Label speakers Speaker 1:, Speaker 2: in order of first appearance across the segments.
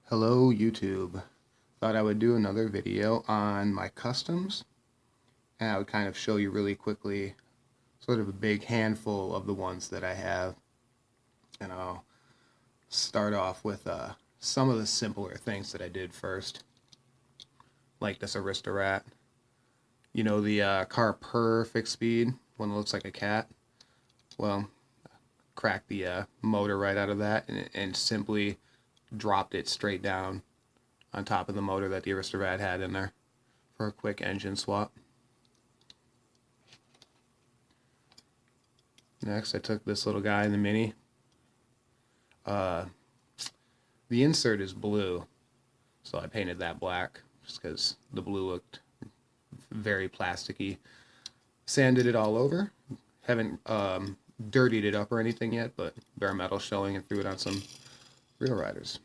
Speaker 1: Hello YouTube. Thought I would do another video on my customs, and I would kind of show you really quickly sort of a big handful of the ones that I have. And I'll start off with some of the simpler things that I did first, like this Arista Rat. You know, the car perfect speed, one that looks like a cat? Well, cracked the motor right out of that and simply dropped it straight down on top of the motor that the Arista Rat had in there for a quick engine swap. Next, I took this little guy in the Mini. The insert is blue, so I painted that black just because the blue looked very plasticky. Sanded it all over. Haven't dirtied it up or anything yet, but bare metal showing, and threw it on some Real Riders.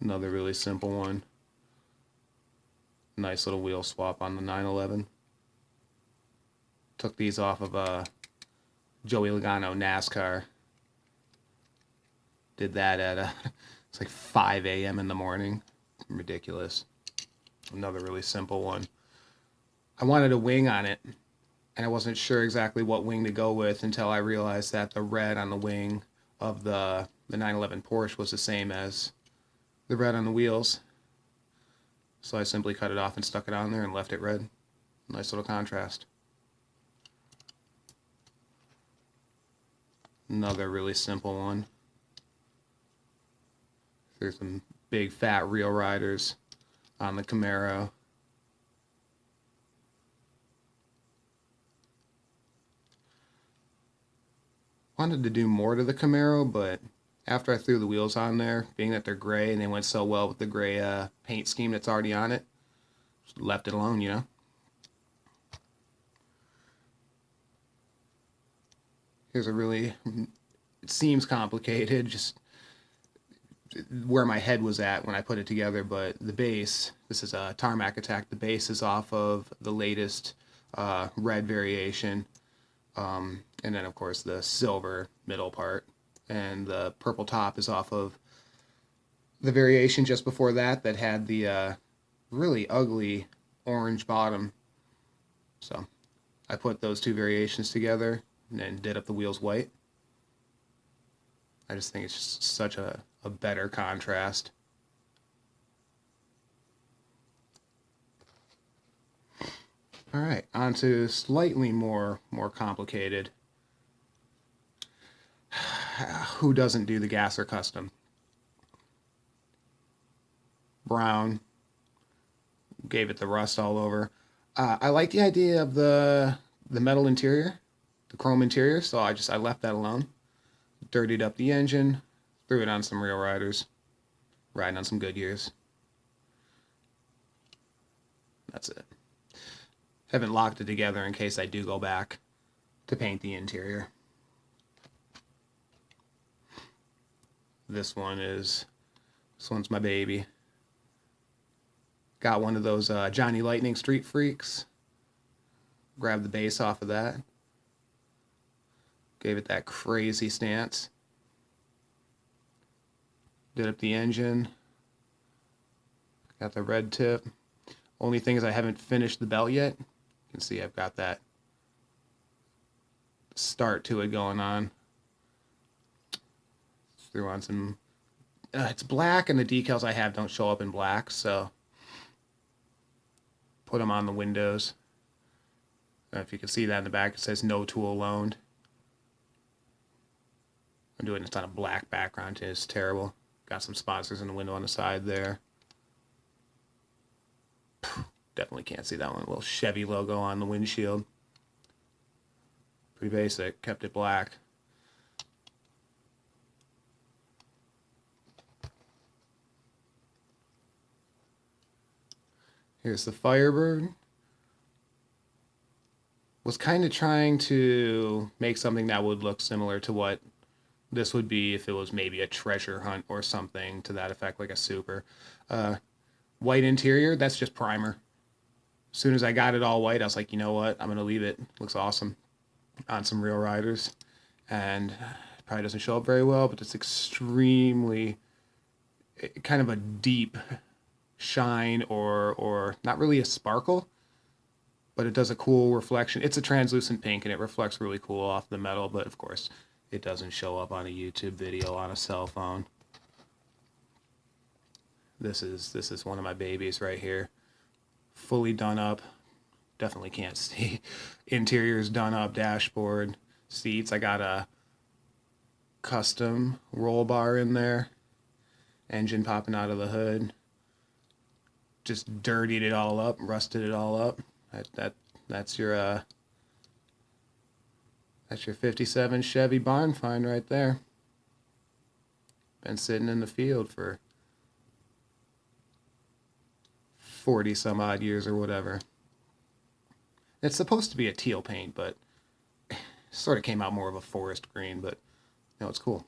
Speaker 1: Another really simple one. Nice little wheel swap on the 911. Took these off of Joey Logano NASCAR. Did that at it's like 5 a.m. in the morning. Ridiculous. Another really simple one. I wanted a wing on it, and I wasn't sure exactly what wing to go with until I realized that the red on the wing of the 911 Porsche was the same as the red on the wheels. So I simply cut it off and stuck it on there and left it red. Nice little contrast. Another really simple one. There's some big fat Real Riders on the Camaro. Wanted to do more to the Camaro, but after I threw the wheels on there, being that they're gray and they went so well with the gray paint scheme that's already on it, just left it alone, you know. Here's a really, it seems complicated, just where my head was at when I put it together, but the base, this is a Tarmac Attack, the base is off of the latest red variation, and then of course the silver middle part, and the purple top is off of the variation just before that that had the really ugly orange bottom. So I put those two variations together and then did up the wheels white. I just think it's just such a better contrast. All right, on to slightly more complicated. Who doesn't do the gasser custom? Brown, gave it the rust all over. I like the idea of the metal interior, the chrome interior, so I left that alone. Dirtied up the engine, threw it on some Real Riders, riding on some Goodyears. That's it. Haven't locked it together in case I do go back to paint the interior. This one's my baby. Got one of those Johnny Lightning Street Freaks. Grabbed the base off of that. Gave it that crazy stance. Did up the engine. Got the red tip. Only thing is I haven't finished the belt yet. You can see I've got that start to it going on. Threw on some, it's black and the decals I have don't show up in black, so put them on the windows. If you can see that in the back, it says no tool loaned. I'm doing this on a black background, it's terrible. Got some sponsors in the window on the side there. Definitely can't see that one. A little Chevy logo on the windshield. Pretty basic, kept it black. Here's the Firebird. Was kind of trying to make something that would look similar to what this would be if it was maybe a treasure hunt or something to that effect, like a super. White interior, that's just primer. As soon as I got it all white, I was like, you know what? I'm going to leave it. Looks awesome on some Real Riders. And probably doesn't show up very well, but it's extremely kind of a deep shine, or not really a sparkle, but it does a cool reflection. It's a translucent pink and it reflects really cool off the metal, but of course it doesn't show up on a YouTube video on a cell phone. This is one of my babies right here. Fully done up. Definitely can't see. Interior's done up, dashboard, seats. I got a custom roll bar in there. Engine popping out of the hood. Just dirtied it all up, rusted it all up. That's your 57 Chevy barn find right there. Been sitting in the field for 40 some odd years or whatever. It's supposed to be a teal paint, but sort of came out more of a forest green, but no, it's cool.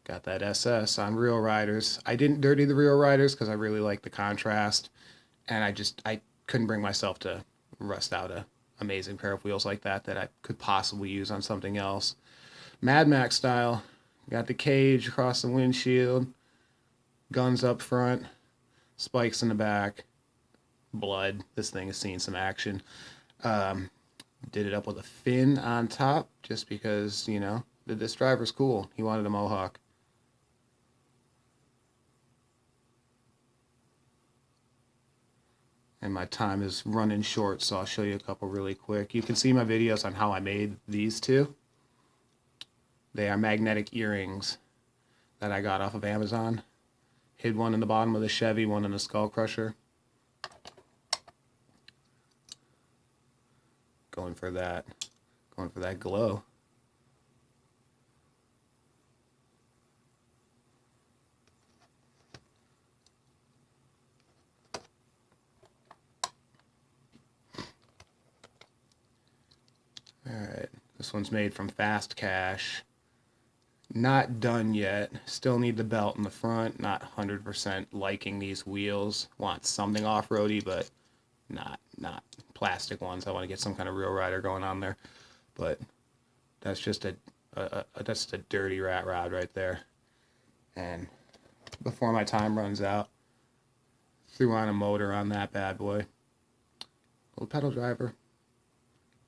Speaker 1: Got that SS on Real Riders. I didn't dirty the Real Riders because I really like the contrast, and I couldn't bring myself to rust out a amazing pair of wheels like that I could possibly use on something else. Mad Max style. Got the cage across the windshield, guns up front, spikes in the back, blood. This thing has seen some action. Did it up with a fin on top just because, you know, this driver's cool. He wanted a Mohawk. And my time is running short, so I'll show you a couple really quick. You can see my videos on how I made these two. They are magnetic earrings that I got off of Amazon. Hid one in the bottom of the Chevy, one in the Skull Crusher. Going for that glow. Alright, this one's made from Fast Cash. Not done yet. Still need the belt in the front. Not 100% liking these wheels. Want something off-roady, but not plastic ones. I want to get some kind of real rider going on there. But that's just that's a dirty rat rod right there. And before my time runs out, threw on a motor on that bad boy. Little pedal driver.